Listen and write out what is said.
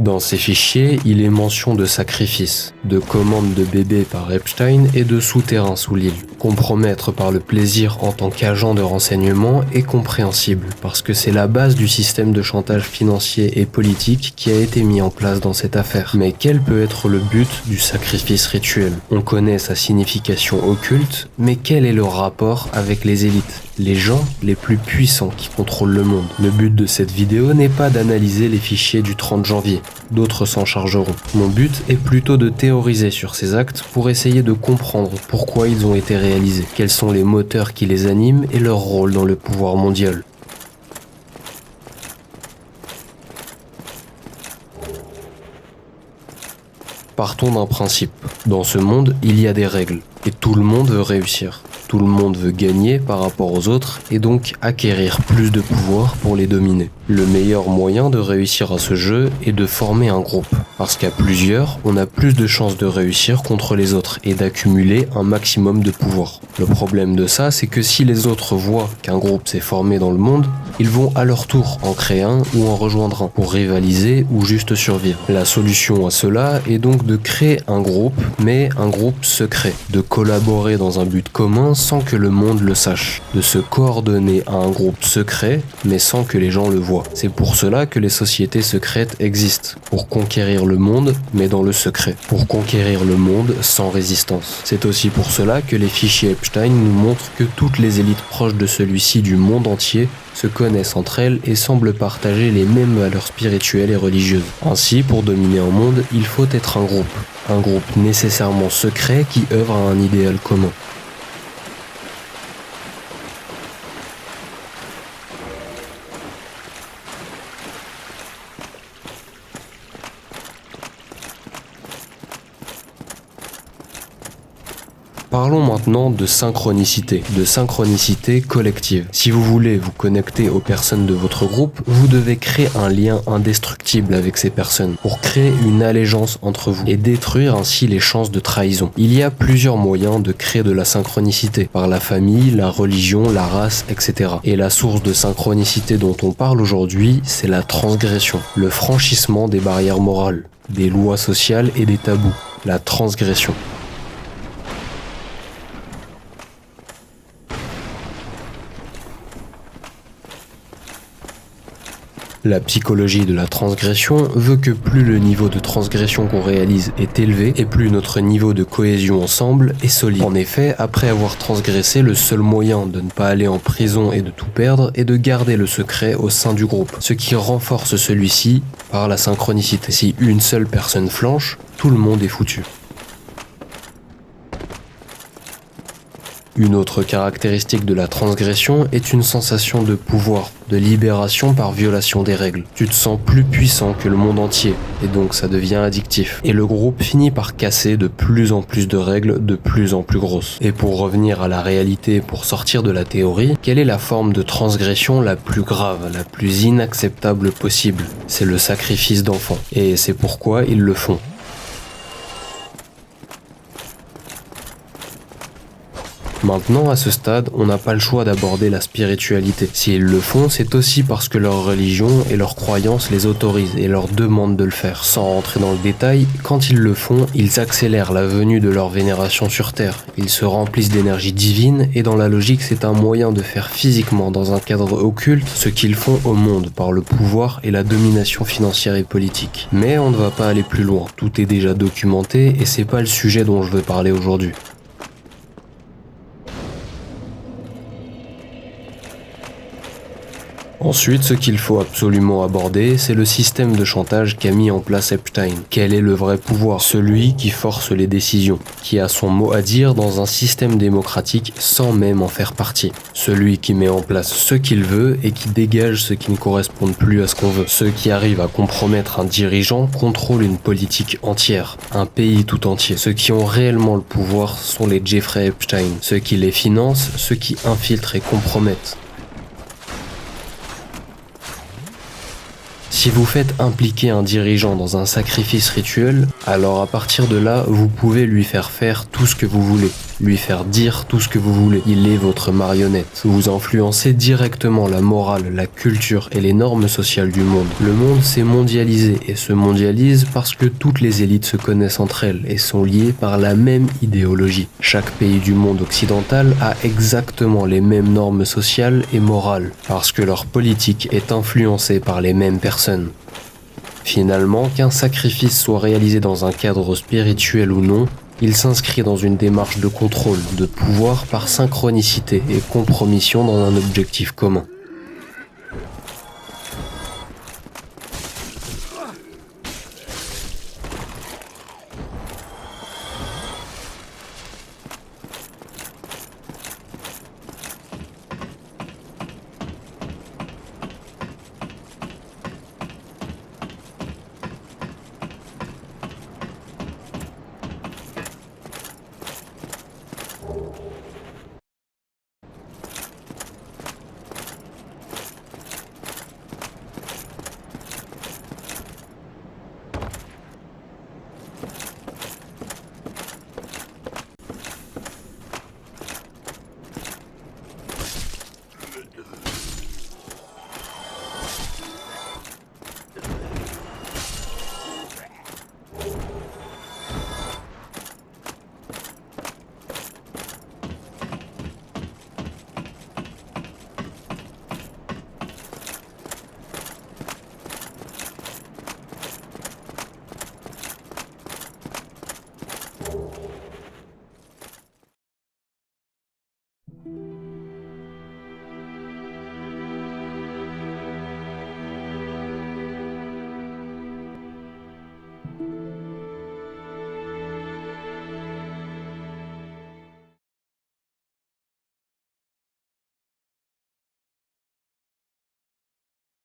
Dans ces fichiers, il est mention de sacrifices, de commandes de bébés par Epstein et de souterrains sous l'île. Compromettre par le plaisir en tant qu'agent de renseignement est compréhensible parce que c'est la base du système de chantage financier et politique qui a été mis en place dans cette affaire. Mais quel peut être le but du sacrifice rituel? On connaît sa signification occulte, mais quel est le rapport avec les élites, les gens les plus puissants qui contrôlent le monde? Le but de cette vidéo n'est pas d'analyser les fichiers du 30 janvier, d'autres s'en chargeront. Mon but est plutôt de théoriser sur ces actes pour essayer de comprendre pourquoi ils ont été réalisés, quels sont les moteurs qui les animent et leur rôle dans le pouvoir mondial. Partons d'un principe. Dans ce monde, il y a des règles, et tout le monde veut réussir. Tout le monde veut gagner par rapport aux autres et donc acquérir plus de pouvoir pour les dominer. Le meilleur moyen de réussir à ce jeu est de former un groupe. Parce qu'à plusieurs, on a plus de chances de réussir contre les autres et d'accumuler un maximum de pouvoir. Le problème de ça, c'est que si les autres voient qu'un groupe s'est formé dans le monde, ils vont à leur tour en créer un ou en rejoindre un pour rivaliser ou juste survivre. La solution à cela est donc de créer un groupe, mais un groupe secret, de collaborer dans un but commun sans que le monde le sache, de se coordonner à un groupe secret, mais sans que les gens le voient. C'est pour cela que les sociétés secrètes existent, pour conquérir le monde, mais dans le secret, pour conquérir le monde sans résistance. C'est aussi pour cela que les fichiers Epstein nous montrent que toutes les élites proches de celui-ci du monde entier se connaissent entre elles et semblent partager les mêmes valeurs spirituelles et religieuses. Ainsi, pour dominer un monde, il faut être un groupe nécessairement secret qui œuvre à un idéal commun. Parlons maintenant de synchronicité collective. Si vous voulez vous connecter aux personnes de votre groupe, vous devez créer un lien indestructible avec ces personnes pour créer une allégeance entre vous et détruire ainsi les chances de trahison. Il y a plusieurs moyens de créer de la synchronicité, par la famille, la religion, la race, etc. Et la source de synchronicité dont on parle aujourd'hui, c'est la transgression, le franchissement des barrières morales, des lois sociales et des tabous, la transgression. La psychologie de la transgression veut que plus le niveau de transgression qu'on réalise est élevé et plus notre niveau de cohésion ensemble est solide. En effet, après avoir transgressé, le seul moyen de ne pas aller en prison et de tout perdre est de garder le secret au sein du groupe, ce qui renforce celui-ci par la synchronicité. Si une seule personne flanche, tout le monde est foutu. Une autre caractéristique de la transgression est une sensation de pouvoir, de libération par violation des règles. Tu te sens plus puissant que le monde entier, et donc ça devient addictif. Et le groupe finit par casser de plus en plus de règles de plus en plus grosses. Et pour revenir à la réalité, pour sortir de la théorie, quelle est la forme de transgression la plus grave, la plus inacceptable possible? C'est le sacrifice d'enfants. Et c'est pourquoi ils le font. Maintenant, à ce stade, on n'a pas le choix d'aborder la spiritualité. S'ils le font, c'est aussi parce que leur religion et leurs croyances les autorisent et leur demandent de le faire. Sans rentrer dans le détail, quand ils le font, ils accélèrent la venue de leur vénération sur Terre. Ils se remplissent d'énergie divine et dans la logique, c'est un moyen de faire physiquement, dans un cadre occulte, ce qu'ils font au monde par le pouvoir et la domination financière et politique. Mais on ne va pas aller plus loin. Tout est déjà documenté et c'est pas le sujet dont je veux parler aujourd'hui. Ensuite, ce qu'il faut absolument aborder, c'est le système de chantage qu'a mis en place Epstein. Quel est le vrai pouvoir? Celui qui force les décisions, qui a son mot à dire dans un système démocratique sans même en faire partie. Celui qui met en place ce qu'il veut et qui dégage ce qui ne correspond plus à ce qu'on veut. Ceux qui arrivent à compromettre un dirigeant contrôlent une politique entière, un pays tout entier. Ceux qui ont réellement le pouvoir sont les Jeffrey Epstein. Ceux qui les financent, ceux qui infiltrent et compromettent. Si vous faites impliquer un dirigeant dans un sacrifice rituel, alors à partir de là, vous pouvez lui faire faire tout ce que vous voulez. lui faire dire tout ce que vous voulez. Il est votre marionnette. Vous influencez directement la morale, la culture et les normes sociales du monde. Le monde s'est mondialisé et se mondialise parce que toutes les élites se connaissent entre elles et sont liées par la même idéologie. Chaque pays du monde occidental a exactement les mêmes normes sociales et morales parce que leur politique est influencée par les mêmes personnes. Finalement, qu'un sacrifice soit réalisé dans un cadre spirituel ou non, il s'inscrit dans une démarche de contrôle, de pouvoir par synchronicité et compromission dans un objectif commun.